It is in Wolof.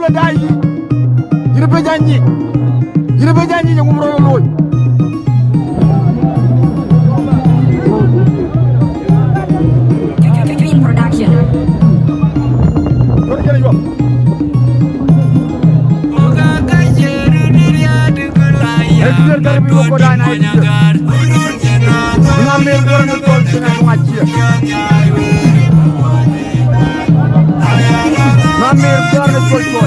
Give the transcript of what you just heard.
la dai yire be janji ngum royo loy Green production ko jere yo ngambil dorong tol dengan ngacir ngambil dorong tol